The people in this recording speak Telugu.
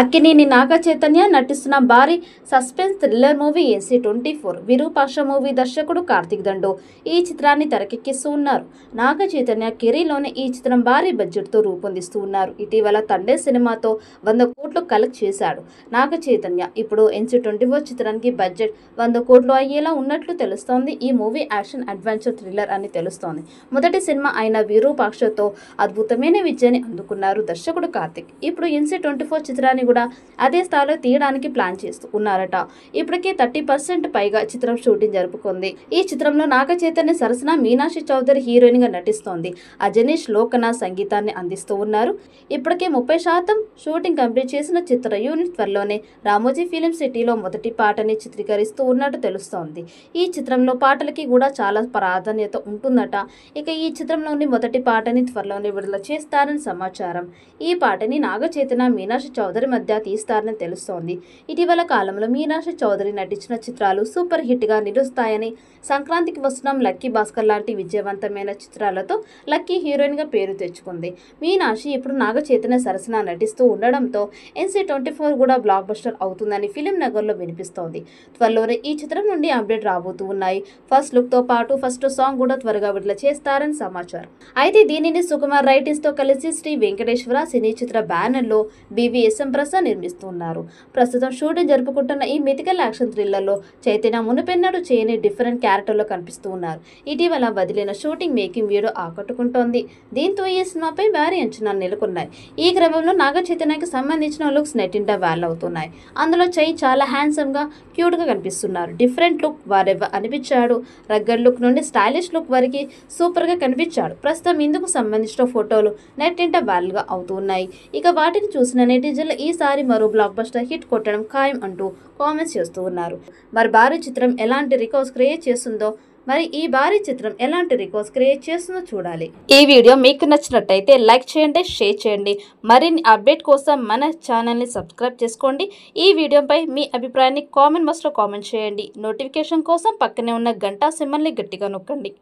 అక్కినేని నాగ చైతన్య నటిస్తున్న భారీ suspense thriller movie NC24 Virupaksha movie దర్శకుడు కార్తిక్ దండు ఈ చిత్రాన్ని తెరకెక్కిస్తూ ఉన్నారు. నాగ చైతన్య కెరీర్లోనే ఈ చిత్రం భారీ బడ్జెట్తో రూపొందిస్తూ ఉన్నారు. ఇటీవల తండే సినిమాతో 100 కోట్లు కలెక్ట్ చేశాడు నాగ చైతన్య. ఇప్పుడు NC24 చిత్రానికి బడ్జెట్ 100 కోట్లు అయ్యేలా ఉన్నట్లు తెలుస్తోంది. ఈ మూవీ యాక్షన్ అడ్వెంచర్ థ్రిల్లర్ అని తెలుస్తోంది. మొదటి సినిమా అయిన విరూపాక్షతో అద్భుతమైన విజయాన్ని అందుకున్నారు దర్శకుడు కార్తిక్. ఇప్పుడు NC24 చిత్రాన్ని కూడా అదే స్థాయిలో తీయడానికి ప్లాన్ చేస్తూ ఉన్నారట. ఇప్పటికే 30% పైగా చిత్రం షూటింగ్ జరుపుకుంది. ఈ చిత్రంలో నాగ చైతన్య సరసన మీనాక్షి చౌదరి హీరోయిన్ గా నటిస్తోంది. అజనీష్ లోకనాథ్ సంగీతాన్ని అందిస్తూ ఉన్నారు. ఇప్పటికే 30% షూటింగ్ కంప్లీట్ చేసిన చిత్ర యూనిట్ త్వరలోనే రామోజీ ఫిలిం సిటీలో మొదటి పాటని చిత్రీకరిస్తూ ఉన్నట్టు తెలుస్తోంది. ఈ చిత్రంలో పాటలకి కూడా చాలా ప్రాధాన్యత ఉంటుందట. ఇక ఈ చిత్రంలోని మొదటి పాటని త్వరలోనే విడుదల చేస్తారని సమాచారం. ఈ పాటని నాగ చైతన్య మీనాక్షి చౌదరి మధ్య తీస్తారని తెలుస్తోంది. ఇటీవల కాలంలో మీనాక్షి చౌదరి నటించిన చిత్రాలు సూపర్ హిట్ గా నిలుస్తాయని, సంక్రాంతికి వస్తున్నాం, లక్కీ భాస్కర్ లాంటి విజయవంతమైన చిత్రాలతో లక్కీ హీరోయిన్ గా పేరు తెచ్చుకుంది. మీనాక్షి ఇప్పుడు నాగ చైతన్య సరసన నటిస్తూ ఉండడంతో NC24 కూడా బ్లాక్ బస్టర్ అవుతుందని ఫిలిం నగర్ లో వినిపిస్తోంది. త్వరలోనే ఈ చిత్రం నుండి అప్డేట్ రాబోతూ ఉన్నాయి. ఫస్ట్ లుక్ తో పాటు ఫస్ట్ సాంగ్ కూడా త్వరగా విడుదల చేస్తారని సమాచారం. అయితే దీనిని సుకుమార్ రైటింగ్స్ తో కలిసి శ్రీ వెంకటేశ్వర సినీ చిత్ర బ్యానర్ లో BVSM ప్రసాద్ నిర్మిస్తున్నారు. ప్రస్తుతం షూటింగ్ జరుపుకుంటున్న ఈ మిథికల్ యాక్షన్ థ్రిల్లర్ లో చైతన్య మునుపెన్నడూ చేయని డిఫరెంట్ క్యారెక్టర్ లో కనిపిస్తూ ఉన్నారు. ఇటీవల వదిలిన షూటింగ్ మేకింగ్ వీడియో ఆకట్టుకుంటోంది. దీంతో ఈ సినిమాపై భారీ అంచనాలు నెలకొన్నాయి. ఈ క్రమంలో నాగ చైతన్యకి సంబంధించిన లుక్స్ నెట్టింట వైరల్ అవుతున్నాయి. అందులో చై చాలా హ్యాండ్సమ్ గా క్యూట్ గా కనిపిస్తున్నారు. డిఫరెంట్ లుక్ వారెవ్వ అనిపించాడు. రగ్గడ్ లుక్ నుండి స్టైలిష్ లుక్ వరకు సూపర్ గా కనిపించాడు. ప్రస్తుతం ఇందుకు సంబంధించిన ఫోటోలు నెట్టింట వైరల్ గా అవుతున్నాయి. ఇక వాటిని చూసిన నెటిజన్లు ఈసారి మరో బ్లాక్ బస్టర్ హిట్ కొట్టడం ఖాయం అంటూ కామెంట్స్ చేస్తూ ఉన్నారు. మరి భారీ చిత్రం ఎలాంటి రికార్డ్స్ క్రియేట్ చేస్తుందో చూడాలి. ఈ వీడియో మీకు నచ్చినట్టయితే లైక్ చేయండి, షేర్ చేయండి. మరిన్ని అప్డేట్ కోసం మన ఛానల్ని సబ్స్క్రైబ్ చేసుకోండి. ఈ వీడియోపై మీ అభిప్రాయాన్ని కామెంట్ బాక్స్లో కామెంట్ చేయండి. నోటిఫికేషన్ కోసం పక్కనే ఉన్న గంట సింబల్ని గట్టిగా నొక్కండి.